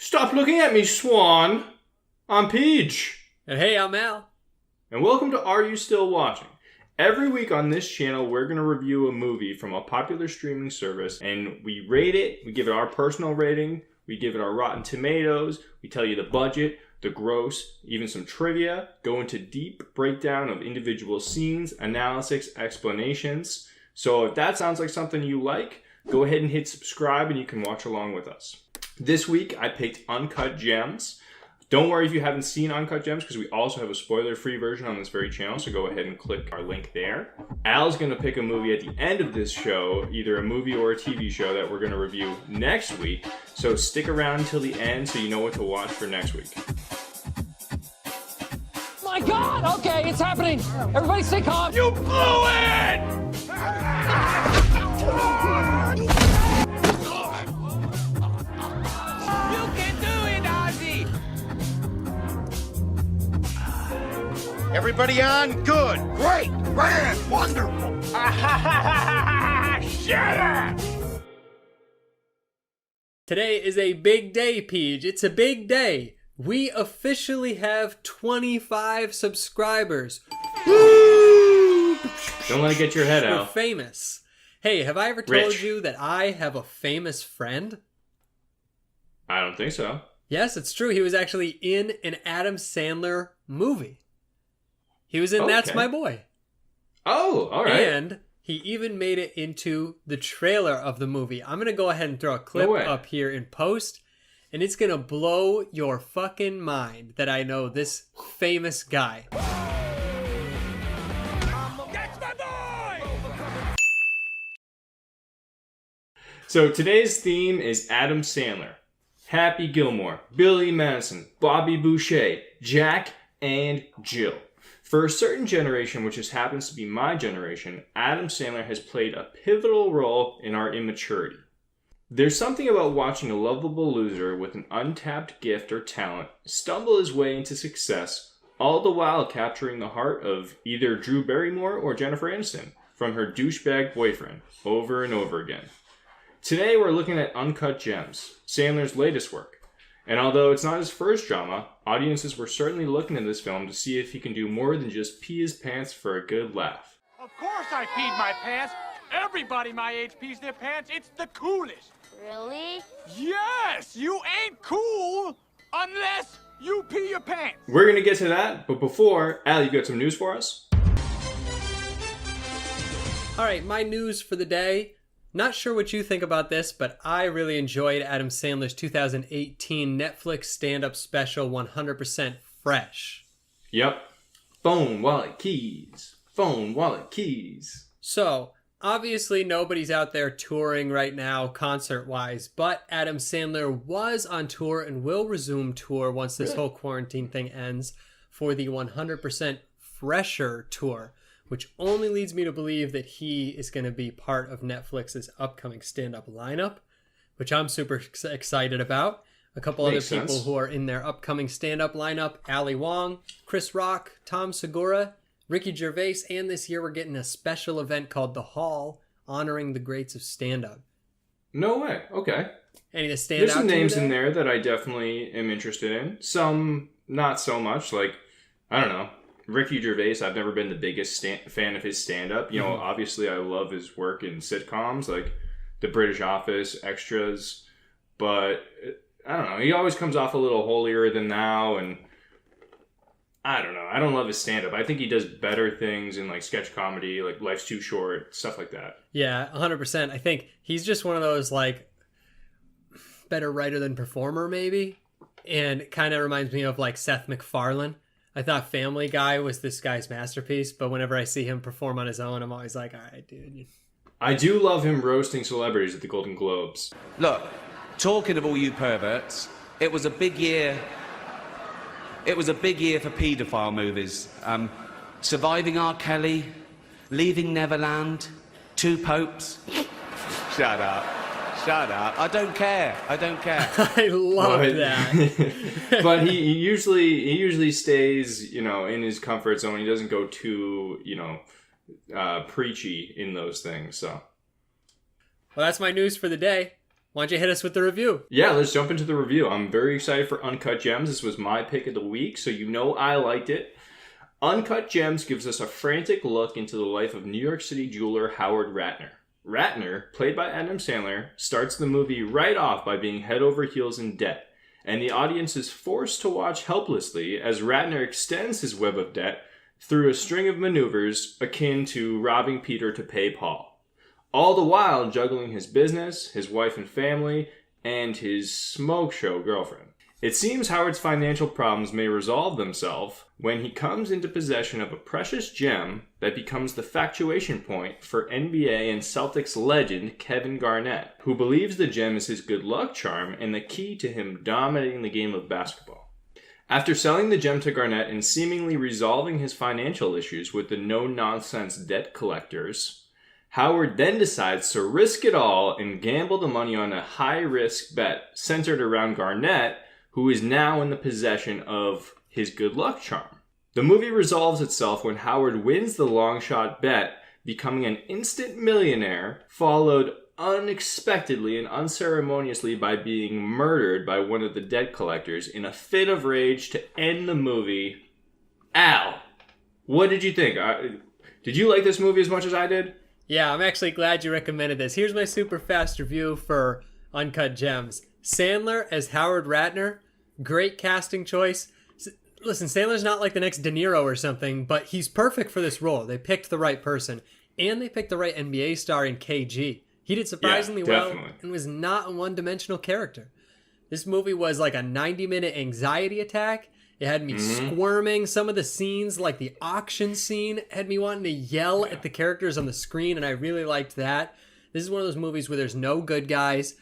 Stop looking at me, Swan. I'm Peach. And hey, I'm Al. And welcome to Are You Still Watching? Every week on this channel, we're going to review a movie from a popular streaming service, and we rate it, we give it our personal rating, we give it our Rotten Tomatoes, we tell you the budget, the gross, even some trivia, go into deep breakdown of individual scenes, analysis, explanations. So if that sounds like something you like, go ahead and hit subscribe and you can watch along with us. This week, I picked Uncut Gems. Don't worry if you haven't seen Uncut Gems, because we also have a spoiler-free version on this very channel, so go ahead and click our link there. Al's going to pick a movie at the end of this show, either a movie or a TV show that we're going to review next week, so stick around until the end so you know what to watch for next week. My God! Okay, it's happening! Everybody stay calm! You blew it! Everybody on? Good. Great. Grand. Wonderful. Shut up! Today is a big day, Peach. It's a big day. We officially have 25 subscribers. Don't let it get your head We're out. famous. Hey, have I ever told Rich. you that I have a famous friend? I don't think so. Yes, it's true. He was actually in an Adam Sandler movie. He was in That's Okay. My Boy. Oh, all right. And he even made it into the trailer of the movie. I'm going to go ahead and throw a clip No way. up here in post, and it's going to blow your fucking mind that I know this famous guy. That's my boy! So today's theme is Adam Sandler, Happy Gilmore, Billy Madison, Bobby Boucher, Jack, and Jill. For a certain generation, which just happens to be my generation, Adam Sandler has played a pivotal role in our immaturity. There's something about watching a lovable loser with an untapped gift or talent stumble his way into success, all the while capturing the heart of either Drew Barrymore or Jennifer Aniston from her douchebag boyfriend over and over again. Today we're looking at Uncut Gems, Sandler's latest work. And although it's not his first drama, audiences were certainly looking at this film to see if he can do more than just pee his pants for a good laugh. Of course I peed my pants. Everybody my age pees their pants. It's the coolest. Really? Yes, you ain't cool unless you pee your pants. We're going to get to that, but before, Al, you got some news for us? All right, my news for the day. Not sure what you think about this, but I really enjoyed Adam Sandler's 2018 Netflix stand-up special, 100% Fresh. Yep. Phone, wallet, keys. Phone, wallet, keys. So, obviously nobody's out there touring right now, concert-wise, but Adam Sandler was on tour and will resume tour once this whole quarantine thing ends for the 100% Fresher tour, which only leads me to believe that he is going to be part of Netflix's upcoming stand-up lineup, which I'm super excited about. A couple Makes other people sense. who are in their upcoming stand-up lineup, Ali Wong, Chris Rock, Tom Segura, Ricky Gervais, and this year we're getting a special event called The Hall, honoring the greats of stand-up. No way. Okay. Any that stand There's out some to you names in there that I definitely am interested in. Some not so much. Like, I don't know. Ricky Gervais, I've never been the biggest fan of his stand-up. You know, obviously I love his work in sitcoms like The British Office, Extras, but I don't know. He always comes off a little holier than thou, and I don't know. I don't love his stand-up. I think he does better things in like sketch comedy, like Life's Too Short, stuff like that. Yeah, 100%. I think he's just one of those, like, better writer than performer, maybe. And it kind of reminds me of, like, Seth MacFarlane. I thought Family Guy was this guy's masterpiece, but whenever I see him perform on his own, I'm always like, all right, dude. I do love him roasting celebrities at the Golden Globes. Look, talking of all you perverts, it was a big year. It was a big year for paedophile movies. Surviving R. Kelly, Leaving Neverland, Two Popes. Shut up. Shut up. I don't care. I don't care. I love that. But he usually stays, you know, in his comfort zone. He doesn't go too, you know, preachy in those things. So Well, that's my news for the day. why don't you hit us with the review? Yeah, let's jump into the review. I'm very excited for Uncut Gems. This was my pick of the week, so you know I liked it. Uncut Gems gives us a frantic look into the life of New York City jeweler Howard Ratner. Ratner, played by Adam Sandler, starts the movie right off by being head over heels in debt, and the audience is forced to watch helplessly as Ratner extends his web of debt through a string of maneuvers akin to robbing Peter to pay Paul. All the while juggling his business, his wife and family, and his smoke show girlfriend. It seems Howard's financial problems may resolve themselves when he comes into possession of a precious gem that becomes the factuation point for NBA and Celtics legend Kevin Garnett, who believes the gem is his good luck charm and the key to him dominating the game of basketball. After selling the gem to Garnett and seemingly resolving his financial issues with the no-nonsense debt collectors, Howard then decides to risk it all and gamble the money on a high-risk bet centered around Garnett, who is now in the possession of his good luck charm. The movie resolves itself when Howard wins the long shot bet, becoming an instant millionaire, followed unexpectedly and unceremoniously by being murdered by one of the debt collectors in a fit of rage to end the movie. Al, what did you think? Did you like this movie as much as I did? Yeah, I'm actually glad you recommended this. Here's my super fast review for Uncut Gems. Sandler as Howard Ratner, great casting choice. Listen, Sandler's not like the next De Niro or something, but he's perfect for this role. They picked the right person, and they picked the right NBA star in KG. He did surprisingly well and was not a one-dimensional character. This movie was like a 90-minute anxiety attack. It had me squirming. Some of the scenes, like the auction scene, had me wanting to yell at the characters on the screen, and I really liked that. This is one of those movies where there's no good guys.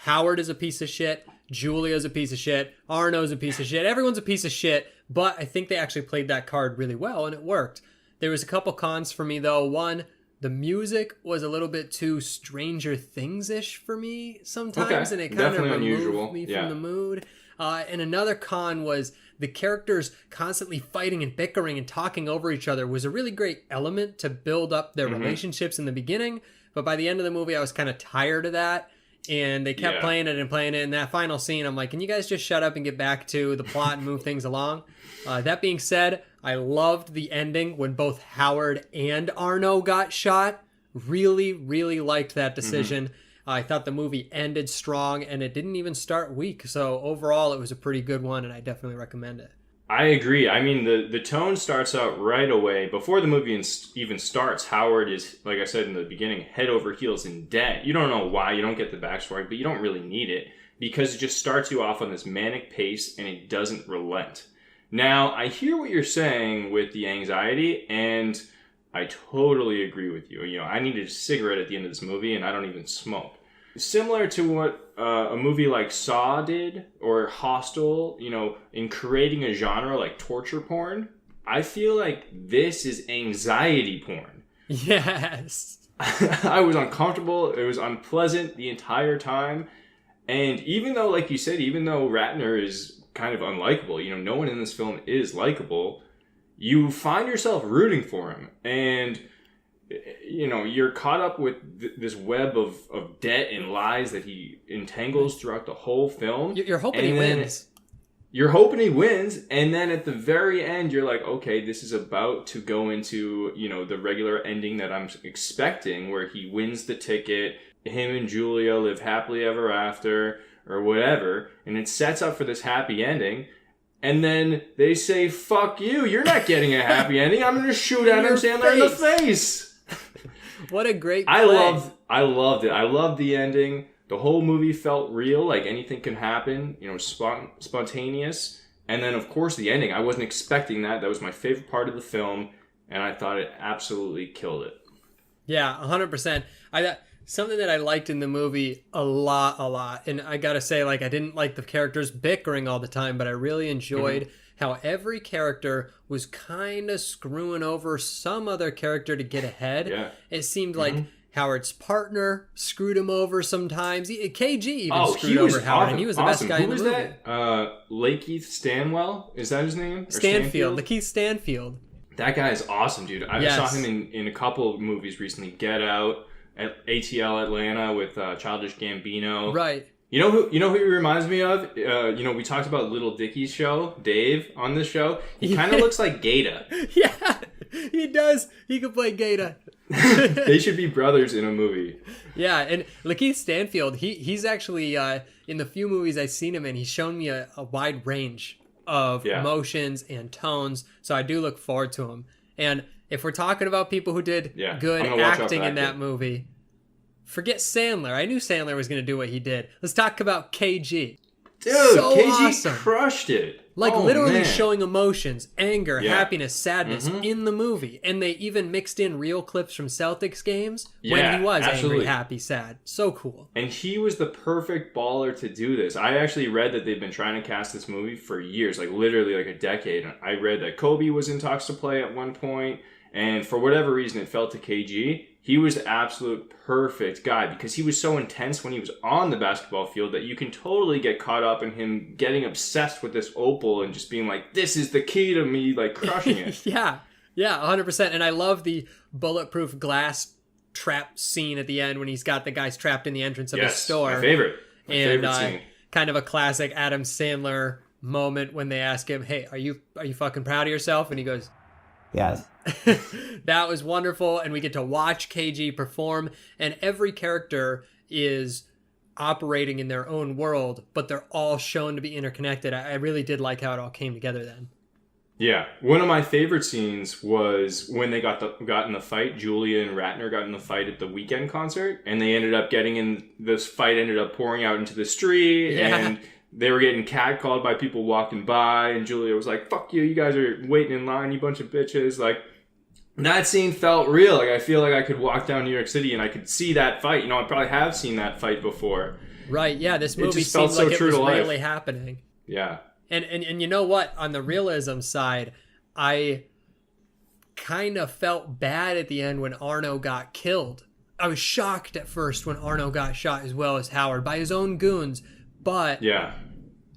Howard is a piece of shit. Julia's a piece of shit. Arno's a piece of shit. Everyone's a piece of shit. But I think they actually played that card really well, and it worked. There was a couple cons for me, though. One, the music was a little bit too Stranger Things-ish for me sometimes, and it kind of removed me from the mood. And another con was the characters constantly fighting and bickering and talking over each other was a really great element to build up their relationships in the beginning. But by the end of the movie, I was kind of tired of that. And they kept playing it. In that final scene, I'm like, can you guys just shut up and get back to the plot and move things along? That being said, I loved the ending when both Howard and Arno got shot. Really, really liked that decision. I thought the movie ended strong, and it didn't even start weak. So overall, it was a pretty good one, and I definitely recommend it. I agree. I mean, the tone starts out right away. Before the movie even starts, Howard is, like I said in the beginning, head over heels in debt. You don't know why. You don't get the backstory, but you don't really need it because it just starts you off on this manic pace and it doesn't relent. Now, I hear what you're saying with the anxiety, and I totally agree with you. You know, I needed a cigarette at the end of this movie, and I don't even smoke. Similar to what a movie like Saw did, or Hostel, you know, in creating a genre like torture porn, I feel like this is anxiety porn. Yes. I was uncomfortable. It was unpleasant the entire time. And even though, like you said, even though Ratner is kind of unlikable, you know, no one in this film is likable, you find yourself rooting for him. And you know, you're caught up with this web of debt and lies that he entangles throughout the whole film. You're hoping he wins. You're hoping he wins, and then at the very end, you're like, okay, this is about to go into, you know, the regular ending that I'm expecting, where he wins the ticket, him and Julia live happily ever after, or whatever, and it sets up for this happy ending. And then they say, fuck you, you're not getting a happy ending. I'm going to shoot Adam Sandler in the face. What a great play. I loved it. I loved the ending. The whole movie felt real, like anything can happen, you know, spontaneous. And then, of course, the ending. I wasn't expecting that. That was my favorite part of the film, and I thought it absolutely killed it. Yeah, 100%. Something that I liked in the movie a lot. And I gotta say, like, I didn't like the characters bickering all the time, but I really enjoyed how every character was kind of screwing over some other character to get ahead. Yeah. It seemed like Howard's partner screwed him over sometimes. KG even screwed over Howard, and he was the best guy in the movie. Who was that? Lakeith Stanwell? Is that his name? Stanfield. Lakeith Stanfield. That guy is awesome, dude. I saw him in a couple of movies recently. Get Out. ATL Atlanta with Childish Gambino. Right. You know who he reminds me of? We talked about Little Dicky's show, Dave, on this show. He kind of looks like Gata. Yeah, he does. He could play Gata. They should be brothers in a movie. Yeah, and Lakeith Stanfield, he's actually, in the few movies I've seen him in, he's shown me a wide range of emotions and tones, so I do look forward to him. And if we're talking about people who did good acting in that movie, forget Sandler. I knew Sandler was going to do what he did. Let's talk about KG. Dude, so KG awesome. crushed it. Like literally showing emotions, anger, happiness, sadness Mm-hmm. in the movie. And they even mixed in real clips from Celtics games when he was angry, happy, sad. So cool. And he was the perfect baller to do this. I actually read that they've been trying to cast this movie for years, like literally like a decade. And I read that Kobe was in talks to play at one point, and for whatever reason it fell to KG. He was the absolute perfect guy because he was so intense when he was on the basketball field that you can totally get caught up in him getting obsessed with this opal and just being like, this is the key to me, like crushing it. Yeah, 100%. And I love the bulletproof glass trap scene at the end when he's got the guys trapped in the entrance of his store. My favorite scene. Kind of a classic Adam Sandler moment when they ask him, hey, are you fucking proud of yourself? And he goes, yes. That was wonderful, and we get to watch KG perform, and every character is operating in their own world, but they're all shown to be interconnected. I really did like how it all came together then. Yeah, one of my favorite scenes was when they got in the fight. Julia and Ratner got in the fight at the Weeknd concert, and they ended up getting in. This fight ended up pouring out into the street, and they were getting catcalled by people walking by, and Julia was like, "Fuck you! You guys are waiting in line, you bunch of bitches!" Like. That scene felt real. Like I feel like I could walk down New York City and I could see that fight. I probably have seen that fight before. Right, yeah, this movie seemed like it was really happening. Yeah. And you know what? On the realism side, I kind of felt bad at the end when Arno got killed. I was shocked at first when Arno got shot as well as Howard by his own goons. But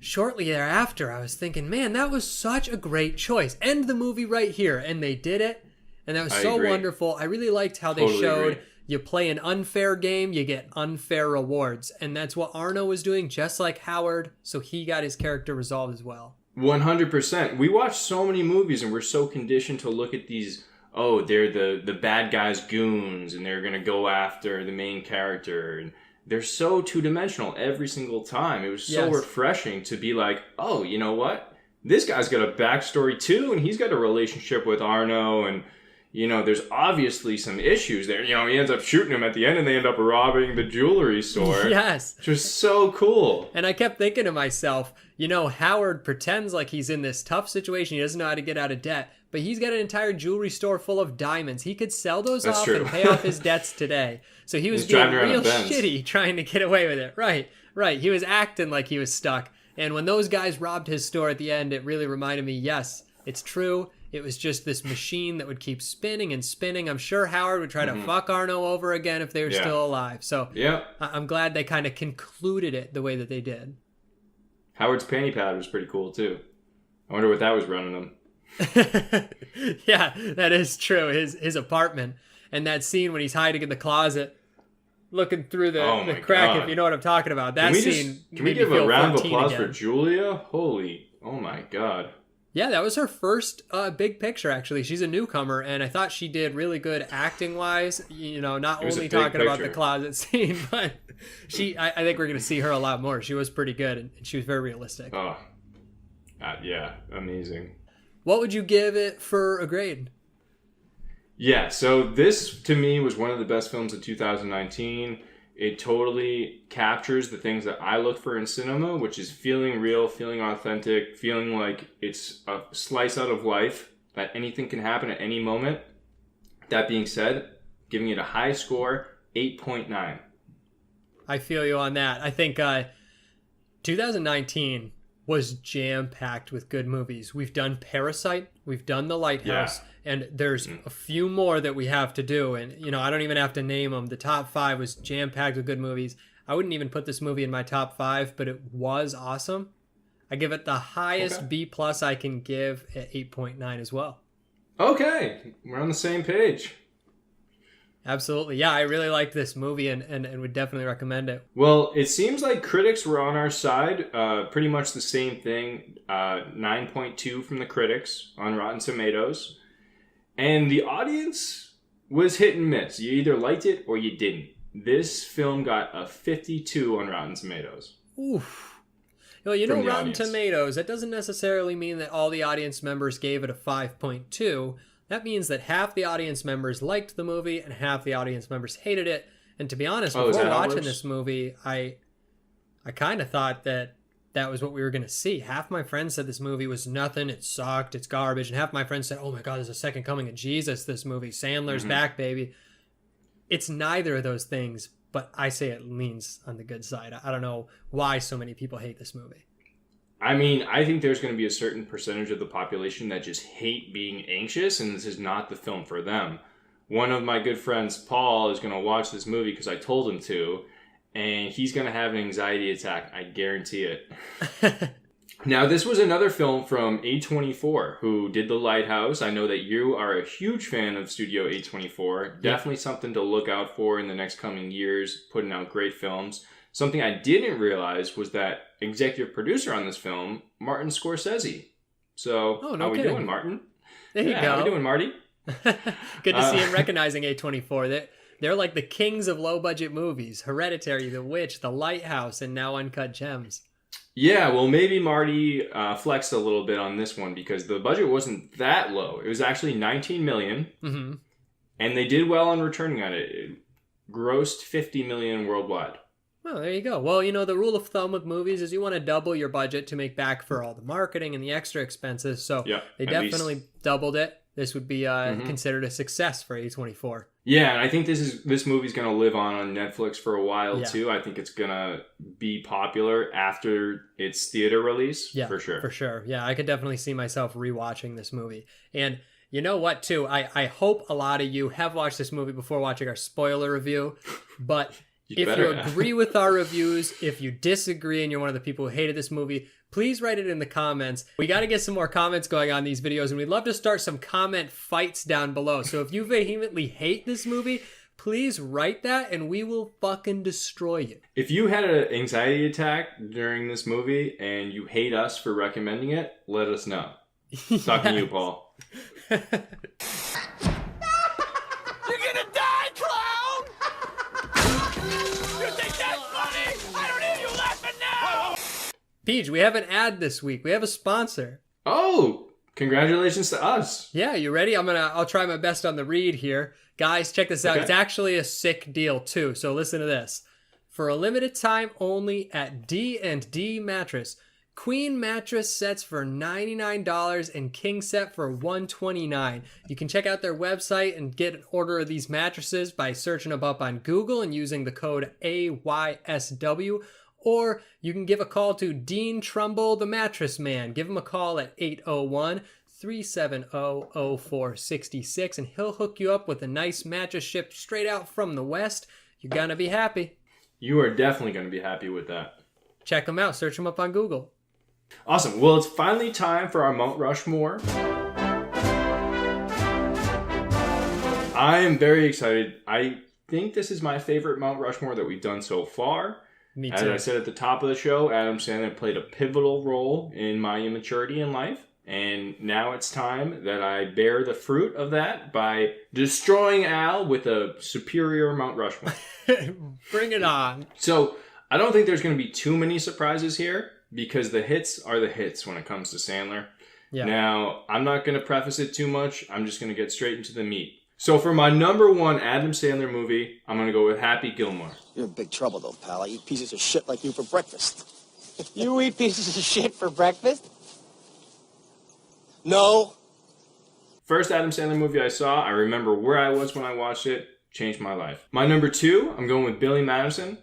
shortly thereafter, I was thinking, man, that was such a great choice. End the movie right here. And they did it. And that was so wonderful. I really liked how they showed you play an unfair game, you get unfair rewards. And that's what Arno was doing, just like Howard. So he got his character resolved as well. 100%. We watch so many movies and we're so conditioned to look at these, they're the bad guys' goons and they're going to go after the main character. And they're so two-dimensional every single time. It was so refreshing to be like, oh, you know what? This guy's got a backstory too, and he's got a relationship with Arno, and there's obviously some issues there. He ends up shooting him at the end and they end up robbing the jewelry store. Yes. Which was so cool. And I kept thinking to myself, Howard pretends like he's in this tough situation. He doesn't know how to get out of debt, but he's got an entire jewelry store full of diamonds. He could sell those off and pay off his debts today. So he was being real shitty trying to get away with it. Right. He was acting like he was stuck. And when those guys robbed his store at the end, it really reminded me, yes, it's true. It was just this machine that would keep spinning and spinning. I'm sure Howard would try to fuck Arno over again if they were still alive. So I'm glad they kind of concluded it the way that they did. Howard's panty pad was pretty cool too. I wonder what that was running him. Yeah, that is true. His apartment and that scene when he's hiding in the closet, looking through the crack. God. If you know what I'm talking about, that scene. Can we give a round of applause for Julia? Oh my God. Yeah, that was her first big picture, actually. She's a newcomer, and I thought she did really good acting-wise. Not only talking about the closet scene, but I think we're going to see her a lot more. She was pretty good, and she was very realistic. Oh, yeah, amazing. What would you give it for a grade? Yeah, so this, to me, was one of the best films of 2019. It totally captures the things that I look for in cinema, which is feeling real, feeling authentic, feeling like it's a slice out of life, that anything can happen at any moment. That being said, giving it a high score, 8.9. I feel you on that. I think 2019 was jam-packed with good movies. We've done Parasite, we've done The Lighthouse, and there's a few more that we have to do. And, I don't even have to name them. The top 5 was jam-packed with good movies. I wouldn't even put this movie in my top 5, but it was awesome. I give it the highest B+ I can give at 8.9 as well. Okay, we're on the same page. Absolutely. Yeah, I really liked this movie and would definitely recommend it. Well, it seems like critics were on our side. Pretty much the same thing. 9.2 from the critics on Rotten Tomatoes. And the audience was hit and miss. You either liked it or you didn't. This film got a 52 on Rotten Tomatoes. Oof. Well, Rotten Tomatoes, that doesn't necessarily mean that all the audience members gave it a 5.2. That means that half the audience members liked the movie and half the audience members hated it. And to be honest, before watching this movie, I kind of thought that was what we were going to see. Half my friends said this movie was nothing, it sucked, it's garbage. And half my friends said, oh my God, there's a second coming of Jesus, this movie. Sandler's back, baby. It's neither of those things, but I say it leans on the good side. I don't know why so many people hate this movie. I mean, I think there's going to be a certain percentage of the population that just hate being anxious, and this is not the film for them. One of my good friends, Paul, is going to watch this movie because I told him to, and he's going to have an anxiety attack. I guarantee it. Now, this was another film from A24, who did The Lighthouse. I know that you are a huge fan of Studio A24. Definitely something to look out for in the next coming years, putting out great films. Something I didn't realize was that executive producer on this film, Martin Scorsese. So, how we doing, Martin? There you go. How we doing, Marty? Good to see him recognizing A24. They're like the kings of low-budget movies. Hereditary, The Witch, The Lighthouse, and now Uncut Gems. Yeah, well, maybe Marty flexed a little bit on this one because the budget wasn't that low. It was actually $19 million, and they did well on returning on it. It grossed $50 million worldwide. Oh, there you go. Well, the rule of thumb with movies is you want to double your budget to make back for all the marketing and the extra expenses. So they definitely doubled it. This would be considered a success for A24. Yeah, and I think this movie's going to live on Netflix for a while too. I think it's going to be popular after its theater release, for sure. For sure. Yeah, I could definitely see myself rewatching this movie. And you know what, too? I hope a lot of you have watched this movie before watching our spoiler review, but if you agree with our reviews, if you disagree and you're one of the people who hated this movie, please write it in the comments. We got to get some more comments going on these videos, and we'd love to start some comment fights down below. So if you vehemently hate this movie, please write that, and we will fucking destroy you. If you had an anxiety attack during this movie and you hate us for recommending it, let us know. Talking to you, Paul. You're gonna die, clown! You think that's funny? I don't hear you laughing now! Peach, we have an ad this week. We have a sponsor. Oh, congratulations to us. Yeah, you ready? I'll try my best on the read here. Guys, check this out. Okay. It's actually a sick deal too. So listen to this. For a limited time only at D&D Mattress, Queen mattress sets for $99 and king set for $129. You can check out their website and get an order of these mattresses by searching them up on Google and using the code AYSW. Or you can give a call to Dean Trumbull, the mattress man. Give him a call at 801-370-0466 and he'll hook you up with a nice mattress shipped straight out from the West. You're gonna be happy. You are definitely gonna be happy with that. Check them out. Search them up on Google. Awesome. Well, it's finally time for our Mount Rushmore. I am very excited. I think this is my favorite Mount Rushmore that we've done so far. Me too. As I said at the top of the show, Adam Sandler played a pivotal role in my immaturity in life. And now it's time that I bear the fruit of that by destroying Al with a superior Mount Rushmore. Bring it on. So, I don't think there's going to be too many surprises here because the hits are the hits when it comes to Sandler. Yeah. Now, I'm not going to preface it too much. I'm just going to get straight into the meat. So for my number one Adam Sandler movie, I'm going to go with Happy Gilmore. You're in big trouble, though, pal. I eat pieces of shit like you for breakfast. You eat pieces of shit for breakfast? No. First Adam Sandler movie I saw, I remember where I was when I watched it, changed my life. My number two, I'm going with Billy Madison.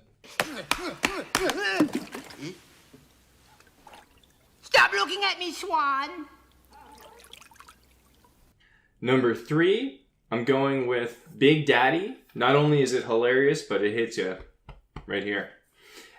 Stop looking at me, Swan. Number three, I'm going with Big Daddy. Not only is it hilarious, but it hits you right here.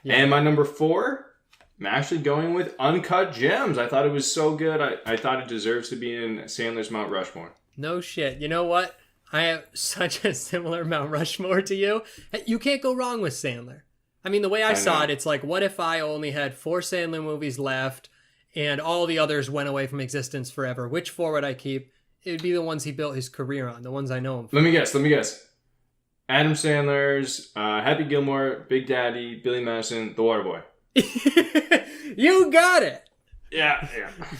Yeah. And my number four, I'm actually going with Uncut Gems. I thought it was so good. I thought it deserves to be in Sandler's Mount Rushmore. No shit. You know what? I have such a similar Mount Rushmore to you. You can't go wrong with Sandler. I mean, the way I saw it, it's like, what if I only had 4 Sandler movies left and all the others went away from existence forever? Which 4 would I keep? It would be the ones he built his career on, the ones I know him for. Let me guess. Adam Sandler's, Happy Gilmore, Big Daddy, Billy Madison, The Waterboy. You got it! Yeah.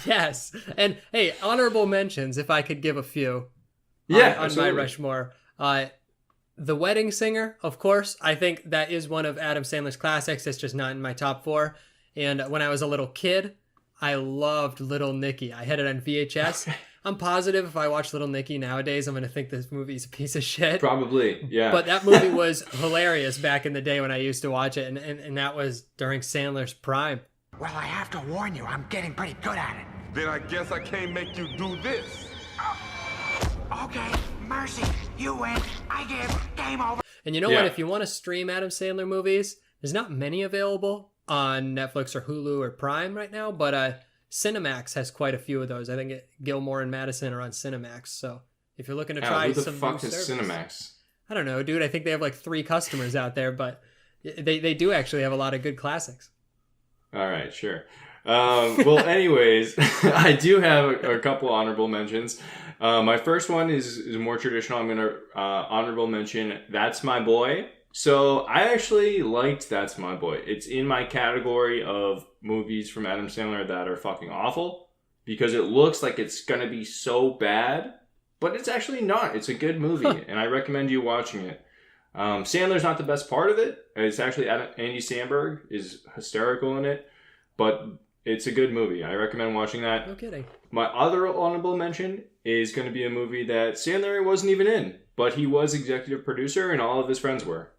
Yes. And hey, honorable mentions, if I could give a few on my Rushmore. The Wedding Singer, of course. I think that is one of Adam Sandler's classics. It's just not in my top 4. And when I was a little kid, I loved Little Nicky. I had it on VHS. I'm positive if I watch Little Nicky nowadays, I'm going to think this movie's a piece of shit. Probably, yeah. But that movie was hilarious back in the day when I used to watch it. And that was during Sandler's prime. Well, I have to warn you, I'm getting pretty good at it. Then I guess I can't make you do this. Okay, mercy, you win. I give. Game over. And you know what? If you want to stream Adam Sandler movies, there's not many available on Netflix or Hulu or Prime right now, but Cinemax has quite a few of those. I think Gilmore and Madison are on Cinemax. So if you're looking to try some new service, who the fuck is Cinemax? I don't know, dude. I think they have like 3 customers out there, but they do actually have a lot of good classics. All right, sure. Well, anyways, I do have a couple honorable mentions. My first one is more traditional. I'm going to honorable mention That's My Boy. So I actually liked That's My Boy. It's in my category of movies from Adam Sandler that are fucking awful because it looks like it's going to be so bad, but it's actually not. It's a good movie, and I recommend you watching it. Sandler's not the best part of it. It's actually Andy Samberg is hysterical in it, but it's a good movie. I recommend watching that. No kidding. My other honorable mention is going to be a movie that Sandler wasn't even in, but he was executive producer and all of his friends were,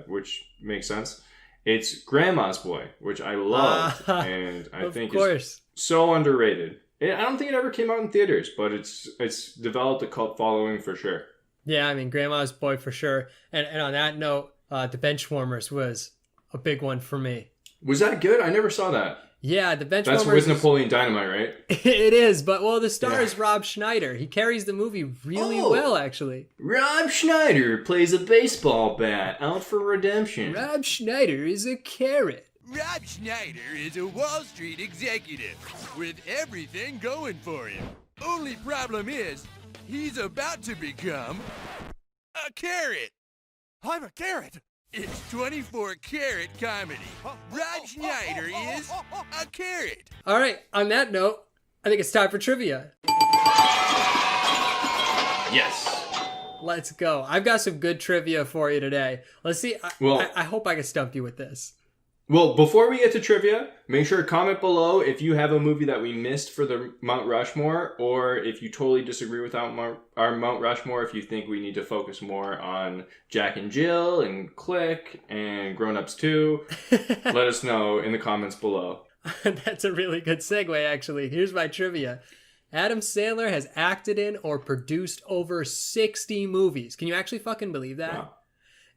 which makes sense. It's Grandma's Boy, which I love and I think is so underrated. I don't think it ever came out in theaters, but it's developed a cult following for sure. Yeah, I mean, Grandma's Boy for sure. And on that note, The Benchwarmers was a big one for me. Was that good? I never saw that. Yeah, The Benchwarmers. That's with Napoleon Dynamite, right? It is, but the star is Rob Schneider. He carries the movie really well, actually. Rob Schneider plays a baseball bat out for redemption. Rob Schneider is a carrot. Rob Schneider is a Wall Street executive with everything going for him. Only problem is, he's about to become a carrot. I'm a carrot. It's 24-karat comedy. Rob Schneider is a carrot. All right, on that note, I think it's time for trivia. Yes. Let's go. I've got some good trivia for you today. Let's see. I hope I can stump you with this. Well, before we get to trivia, make sure to comment below if you have a movie that we missed for the Mount Rushmore, or if you totally disagree with our Mount Rushmore, if you think we need to focus more on Jack and Jill and Click and Grown Ups 2. Let us know in the comments below. That's a really good segue, actually. Here's my trivia. Adam Sandler has acted in or produced over 60 movies. Can you actually fucking believe that? Wow.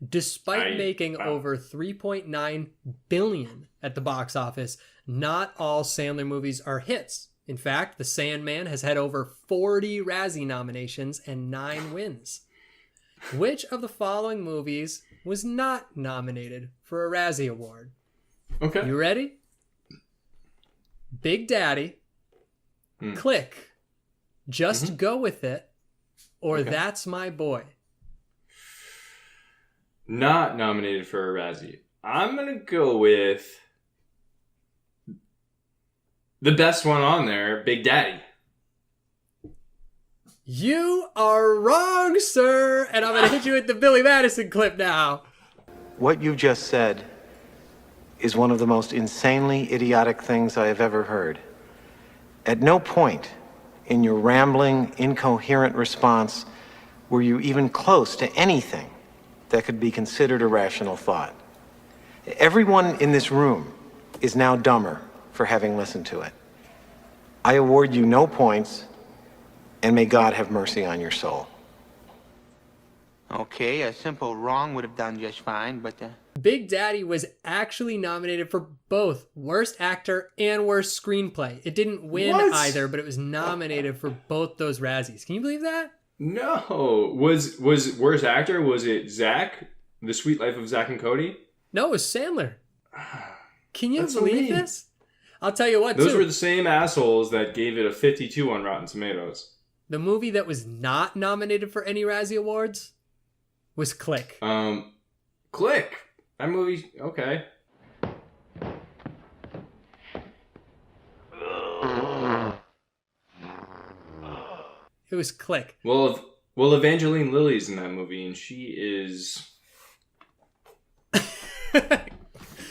Despite making over $3.9 billion at the box office, not all Sandler movies are hits. In fact, The Sandman has had over 40 Razzie nominations and 9 wins. Which of the following movies was not nominated for a Razzie Award? Okay. You ready? Big Daddy, Click, Just Go With It, or That's My Boy. Not nominated for a Razzie. I'm going to go with the best one on there, Big Daddy. You are wrong, sir. And I'm going to hit you with the Billy Madison clip now. What you just said is one of the most insanely idiotic things I have ever heard. At no point in your rambling, incoherent response were you even close to anything that could be considered a rational thought. Everyone in this room is now dumber for having listened to it. I award you no points, and may God have mercy on your soul. Okay, a simple wrong would have done just fine, but... Big Daddy was actually nominated for both Worst Actor and Worst Screenplay. It didn't win either, but it was nominated for both those Razzies. Can you believe that? No. Was worst actor? Was it Zach? The Sweet Life of Zach and Cody? No, it was Sandler. Can you That's believe so mean. this? I'll tell you what, Those were the same assholes that gave it a 52 on Rotten Tomatoes. The movie that was not nominated for any Razzie Awards was Click. Click. That movie, okay. It was Click. Well, Evangeline Lilly's in that movie, and she is...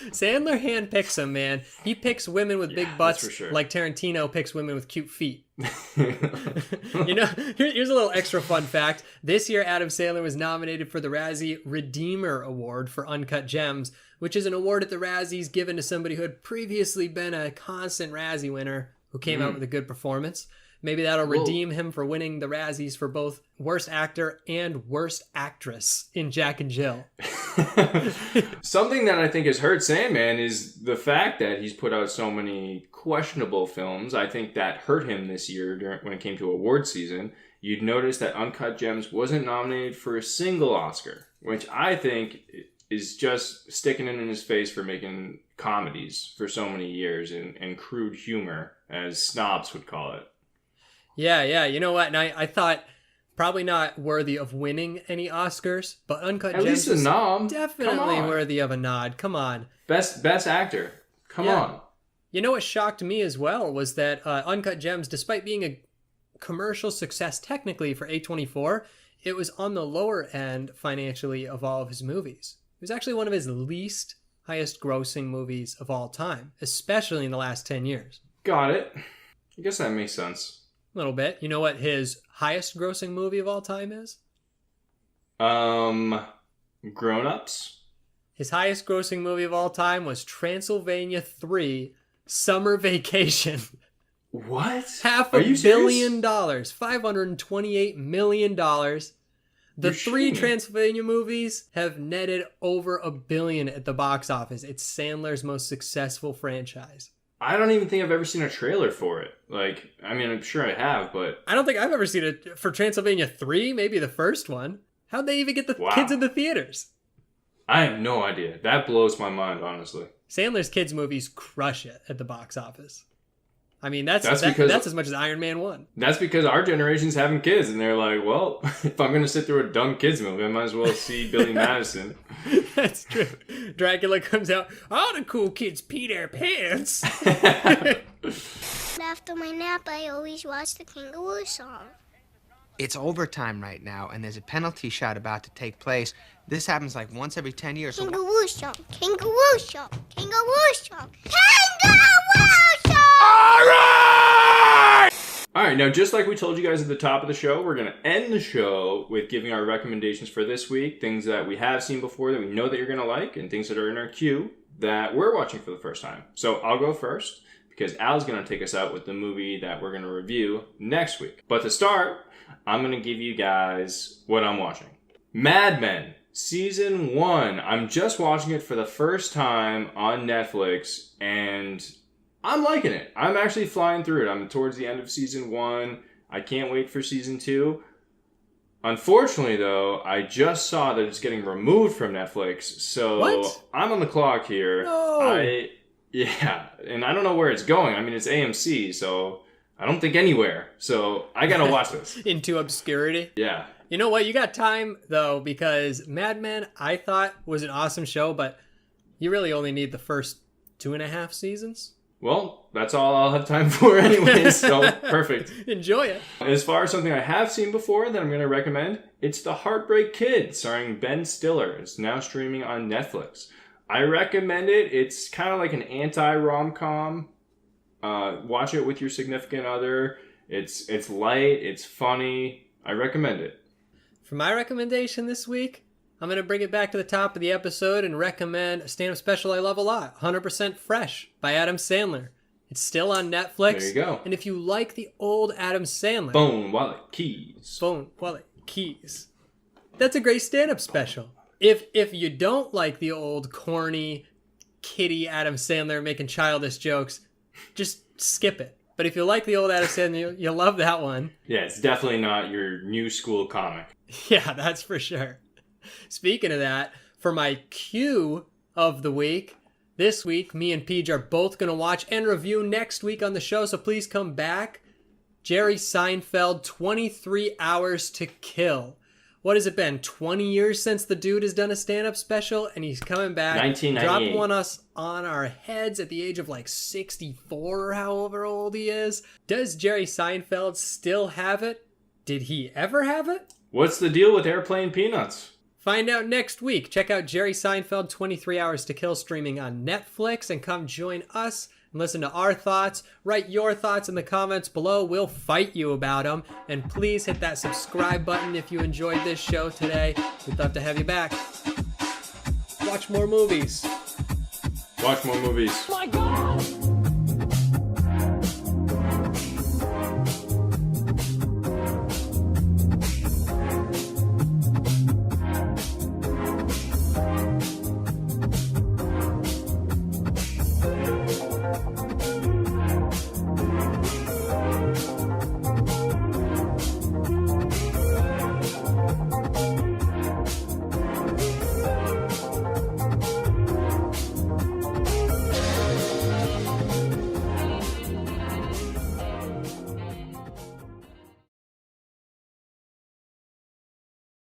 Sandler handpicks them, man. He picks women with big butts for sure. like Tarantino picks women with cute feet. You know, here's a little extra fun fact. This year, Adam Sandler was nominated for the Razzie Redeemer Award for Uncut Gems, which is an award at the Razzies given to somebody who had previously been a constant Razzie winner who came out with a good performance. Maybe that'll redeem him for winning the Razzies for both Worst Actor and Worst Actress in Jack and Jill. Something that I think has hurt Sandman is the fact that he's put out so many questionable films. I think that hurt him this year when it came to award season. You'd notice that Uncut Gems wasn't nominated for a single Oscar, which I think is just sticking it in his face for making comedies for so many years and crude humor, as snobs would call it. Yeah. You know what? And I thought probably not worthy of winning any Oscars, but Uncut Gems least a is nom. definitely worthy of a nod. Come on. Best actor. Come on. You know what shocked me as well was that Uncut Gems, despite being a commercial success technically for A24, it was on the lower end financially of all of his movies. It was actually one of his least highest grossing movies of all time, especially in the last 10 years. Got it. I guess that makes sense. A little bit. You know what his highest grossing movie of all time is? Grown Ups? His highest grossing movie of all time was Transylvania 3 Summer Vacation. What? $500 million. $528 million. The three Transylvania movies have netted over $1 billion at the box office. It's Sandler's most successful franchise. I don't even think I've ever seen a trailer for it. Like, I mean, I'm sure I have, but... I don't think I've ever seen it for Transylvania 3, maybe the first one. How'd they even get the kids in the theaters? I have no idea. That blows my mind, honestly. Sandler's kids' movies crush it at the box office. I mean, that's as much as Iron Man 1. That's because our generation's having kids, and they're like, well, if I'm going to sit through a dumb kids movie, I might as well see Billy Madison. That's true. Dracula comes out, all the cool kids pee their pants. After my nap, I always watch the Kangaroo song. It's overtime right now, and there's a penalty shot about to take place. This happens like once every 10 years. Kangaroo song, Kangaroo song, Kangaroo song, Kangaroo song! All right, now just like we told you guys at the top of the show, we're going to end the show with giving our recommendations for this week, things that we have seen before that we know that you're going to like, and things that are in our queue that we're watching for the first time. So I'll go first, because Al's going to take us out with the movie that we're going to review next week. But to start, I'm going to give you guys what I'm watching. Mad Men, Season 1. I'm just watching it for the first time on Netflix, and I'm liking it. I'm actually flying through it. I'm towards the end of Season 1. I can't wait for Season 2. Unfortunately, though, I just saw that it's getting removed from Netflix, so what? I'm on the clock here. No. Yeah, and I don't know where it's going. I mean, it's AMC, so I don't think anywhere. So I gotta watch this. Into obscurity? Yeah. You know what? You got time, though, because Mad Men, I thought, was an awesome show, but you really only need the first 2.5 seasons. Well, that's all I'll have time for anyway, so perfect. Enjoy it. As far as something I have seen before that I'm going to recommend, it's The Heartbreak Kid, starring Ben Stiller. It's now streaming on Netflix. I recommend it. It's kind of like an anti-rom-com. Watch it with your significant other. It's light. It's funny. I recommend it. For my recommendation this week, I'm going to bring it back to the top of the episode and recommend a stand-up special I love a lot, 100% Fresh by Adam Sandler. It's still on Netflix. There you go. And if you like the old Adam Sandler... Bone, Wallet, Keys. Bone, Wallet, Keys. That's a great stand-up special. If you don't like the old corny, kiddie Adam Sandler making childish jokes, just skip it. But if you like the old Adam Sandler, you'll love that one. Yeah, it's definitely not your new school comic. Yeah, that's for sure. Speaking of that, for my Q of the week, this week, me and Peach are both going to watch and review next week on the show, so please come back. Jerry Seinfeld, 23 Hours to Kill. What has it been, 20 years since the dude has done a stand-up special? And he's coming back, 1998. dropping us on our heads at the age of like 64 or however old he is. Does Jerry Seinfeld still have it? Did he ever have it? What's the deal with Airplane Peanuts? Find out next week. Check out Jerry Seinfeld, 23 Hours to Kill, streaming on Netflix, and come join us and listen to our thoughts. Write your thoughts in the comments below. We'll fight you about them. And please hit that subscribe button if you enjoyed this show today. We'd love to have you back. Watch more movies. Watch more movies. My God!